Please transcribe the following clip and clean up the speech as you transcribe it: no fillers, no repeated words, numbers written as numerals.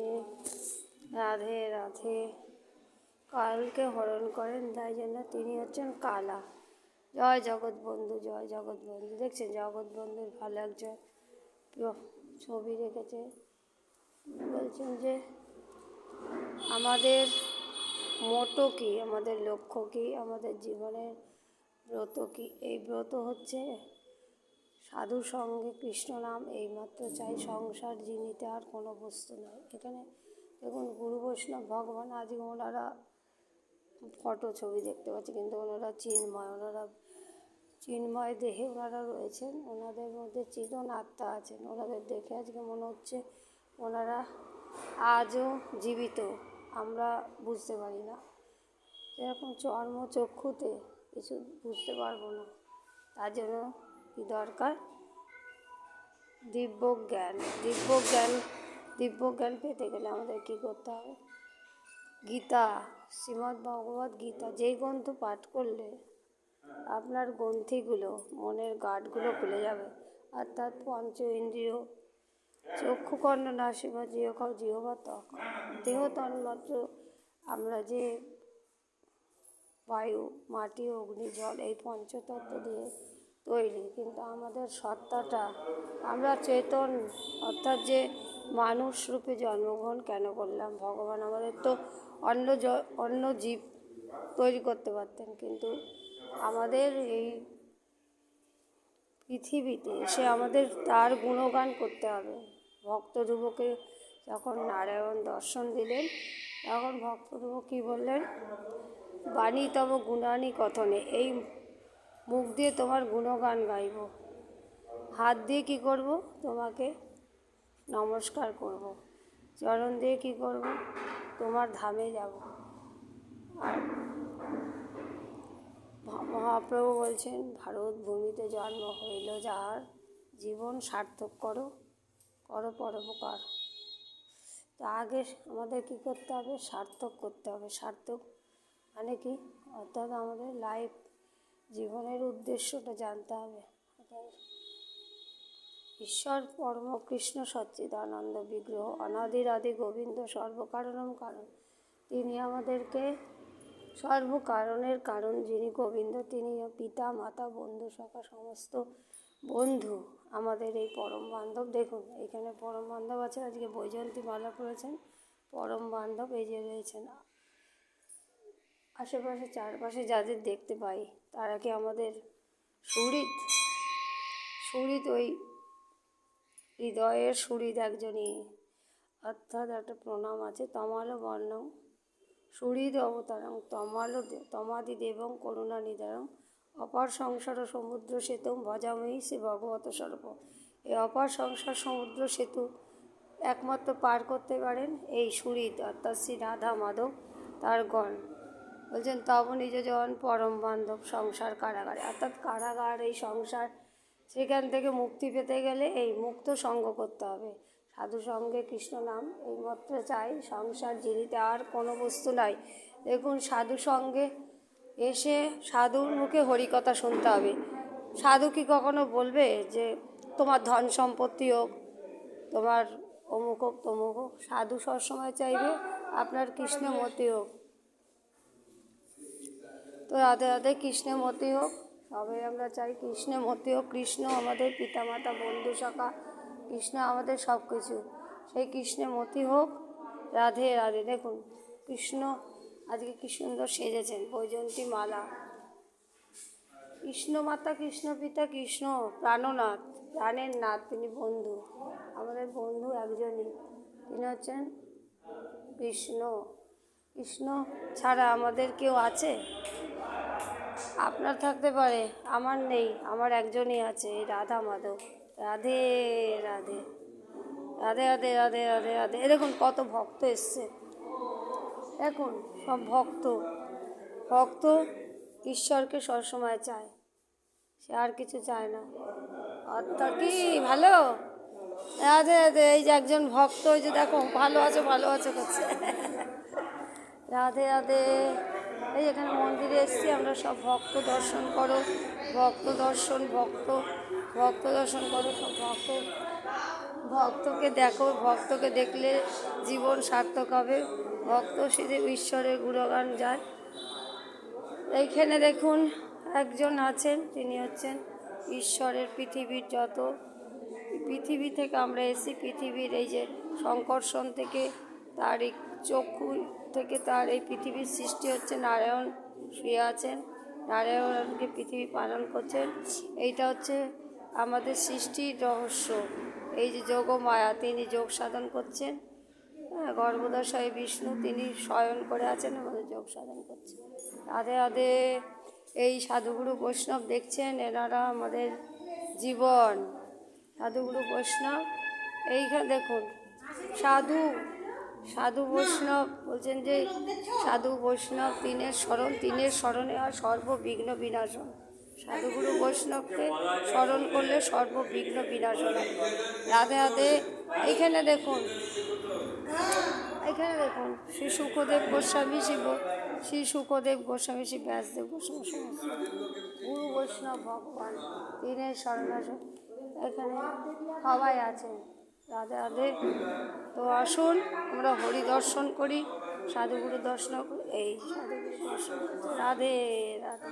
নিয়ে। রাধে রাধে। কালকে হরণ করেন, তাই জন্য তিনি হচ্ছেন কালা। জয় জগৎবন্ধু, জয় জগৎবন্ধু। দেখছেন জগৎবন্ধুর ভালো একজন ছবি রেখেছে। বলছেন যে আমাদের মোটো কী, আমাদের লক্ষ্য কী, আমাদের জীবনের ব্রত কী। এই ব্রত হচ্ছে সাধু সঙ্গে কৃষ্ণ নাম এইমাত্র চাই, সংসার জিনিতে আর কোনো বস্তু নয়। এখানে দেখুন গুরু বৈষ্ণব ভগবান, আজকে ওনারা ফটো ছবি দেখতে পাচ্ছি, কিন্তু ওনারা চিন্ময় দেহে ওনারা রয়েছেন। ওনাদের মধ্যে চেতন আত্মা আছেন। ওনাদের দেখে আজকে মনে হচ্ছে ওনারা আজও জীবিত, আমরা বুঝতে পারি না। এরকম চক্ষুতে কিছু বুঝতে পারবো না। তার জন্য কী দরকার? দিব্যজ্ঞান। দিব্যজ্ঞান পেতে গেলে আমাদের কী করতে হবে? গীতা, শ্রীমদ্ ভগবদ্ গীতা, যেই গ্রন্থ পাঠ করলে আপনার গ্রন্থিগুলো, মনের গাঁটগুলো খুলে যাবে। অর্থাৎ পঞ্চ ইন্দ্রিয়, চক্ষু কর্ণ নাসিকা জিহ্বা ত্বক, দেহ তন্মাত্র, আমরা যে বায়ু, মাটি, অগ্নি, জল, এই পঞ্চতত্ত্ব দিয়ে তৈরি, কিন্তু আমাদের সত্তাটা, আমরা চেতন, অর্থাৎ যে মানুষ রূপে জন্মগ্রহণ কেন করলাম? ভগবান আমাদের তো অন্য জীব তৈরি করতে পারতেন, কিন্তু আমাদের এই পৃথিবীতে এসে আমাদের তার গুণগান করতে হবে। ভক্ত ধ্রুবকে যখন নারায়ণ দর্শন দিলেন, তখন ভক্ত ধ্রুব কী বললেন? বাণী তব গুণানি কথনে, এই মুখ দিয়ে তোমার গুণগান গাইব, হাত দিয়ে কী করব? তোমাকে নমস্কার করব, চরণ দিয়ে কী করব? তোমার ধামে যাব। আর মহাপ্রভু বলছেন, ভারত ভূমিতে জন্ম হইল যাহার, জীবন সার্থক করো পরোপকার। তো আগে আমাদের কী করতে হবে? সার্থক করতে হবে। সার্থক মানে কি? অর্থাৎ আমাদের লাইফ, জীবনের উদ্দেশ্যটা জানতে হবে। ঈশ্বর পরম কৃষ্ণ সচ্চিদানন্দ বিগ্রহ, অনাদির আদি গোবিন্দ, সর্বকারণম কারণ। তিনি আমাদেরকে সর্বকারণের কারণ, যিনি গোবিন্দ, তিনি পিতা, মাতা, বন্ধু, সখা, সমস্ত বন্ধু, আমাদের এই পরম বান্ধব। দেখুন এখানে পরম বান্ধব আছে, আজকে বৈজয়ন্তী মালা পড়েছেন, পরম বান্ধব এই যে রয়েছেন। আশেপাশে চারপাশে যাদের দেখতে পাই, তারা কি আমাদের সুহৃদ? ওই হৃদয়ের সুহৃদ একজনই, অর্থাৎ একটা প্রণাম আছে, তমালো বর্ণম সুহৃদ অবতারং, তমাদি দেবং করুণা নিদারং, অপার সংসার সমুদ্র সেতু ভজাময়ী শ্রী ভগবত স্বরূপ। এই অপার সংসার সমুদ্র সেতু একমাত্র পার করতে পারেন এই সুহৃদ, অর্থাৎ শ্রী রাধা মাধব তার গণ। বলছেন তব নিজ জন পরম বান্ধব সংসার কারাগারে, অর্থাৎ কারাগার এই সংসার, সেখান থেকে মুক্তি পেতে গেলে এই মুক্ত সঙ্গ করতে হবে। সাধু সঙ্গে কৃষ্ণ নাম এইমাত্র চাই, সংসার জিনিতে আর কোনো বস্তু নাই। দেখুন সাধু সঙ্গে এসে সাধুর মুখে হরিকথা শুনতে হবে। সাধু কি কখনো বলবে যে তোমার ধন সম্পত্তি হোক, তোমার অমুক হোক তমুক হোক? সাধু সবসময় চাইবে আপনার কৃষ্ণমতি হোক। তো রাধে রাধে, কৃষ্ণমতি হোক, সবাই আমরা চাই কৃষ্ণমতি হোক। কৃষ্ণ আমাদের পিতামাতা, বন্ধু, সখা, কৃষ্ণ আমাদের সব কিছু, সেই কৃষ্ণমতি হোক। রাধে রাধে। দেখুন কৃষ্ণ আজকে কী সুন্দর সেজেছেন, বৈজয়ন্তী মালা। কৃষ্ণ মাতা, কৃষ্ণ পিতা, কৃষ্ণ প্রাণনাথ, প্রাণের নাথ, তিনি বন্ধু, আমাদের বন্ধু একজনই, তিনি হচ্ছেন কৃষ্ণ। কৃষ্ণ ছাড়া আমাদের কেউ আছে? আপনার থাকতে পারে, আমার নেই, আমার একজনই আছে, এই রাধা মাধব। রাধে রাধে, রাধে রাধে, রাধে রাধে রাধে। দেখুন কত ভক্ত এসছে, দেখুন সব ভক্ত ঈশ্বরকে সবসময় চায়, সে আর কিছু চায় না। অর্থাৎ কি ভালো? রাধে রাধে। এই যে একজন ভক্ত, ওই যে দেখো ভালো আছে করছে। রাধে রাধে। এই এখানে মন্দিরে এসেছি আমরা, সব ভক্ত দর্শন করো, ভক্ত দর্শন করো, সব ভক্ত ভক্তকে দেখো, ভক্তকে দেখলে জীবন সার্থক হবে। ভক্ত শুধু ঈশ্বরের গুণগান যায়। এইখানে দেখুন একজন আছেন, তিনি হচ্ছেন ঈশ্বরের পৃথিবীর যত পৃথিবী থেকে আমরা এসেছি, পৃথিবীর এই যে সংকর্ষণ থেকে তার এই চক্ষু থেকে তার এই পৃথিবীর সৃষ্টি হচ্ছে। নারায়ণ শুয়ে আছেন, নারায়ণকে পৃথিবী পালন করছেন। এইটা হচ্ছে আমাদের সৃষ্টির রহস্য। এই যে যোগমায়া, তিনি যোগ সাধন করছেন। গর্ভদশায় বিষ্ণু, তিনি শয়ন করে আছেন, আমাদের যোগ সাধন করছেন। রাধে রাধে। এই সাধুগুরু বৈষ্ণব দেখছেন, এনারা আমাদের জীবন। সাধুগুরু বৈষ্ণব এইখানে দেখুন, সাধু বৈষ্ণব বলছেন যে সাধু বৈষ্ণব তিনের স্মরণে হয় সর্ববিঘ্ন বিনাশন। সাধুগুরু বৈষ্ণবকে স্মরণ করলে সর্ববিঘ্ন বিনাশন হয়। রাধে রাধে। এইখানে দেখুন শ্রী সুখদেব গোস্বামী শ্রী সুখদেব গোস্বামী, শ্রী ব্যাসদেব গোস্বামী, সমস্ত গুরু বৈষ্ণব ভগবান তিনের শরণাসন এখানে সবাই আছেন। রাধে রাধে। তো আসুন আমরা হরি দর্শন করি, সাধুগুরু দর্শন করি। এই সাধুগুরু দর্শন, রাধে রাধে।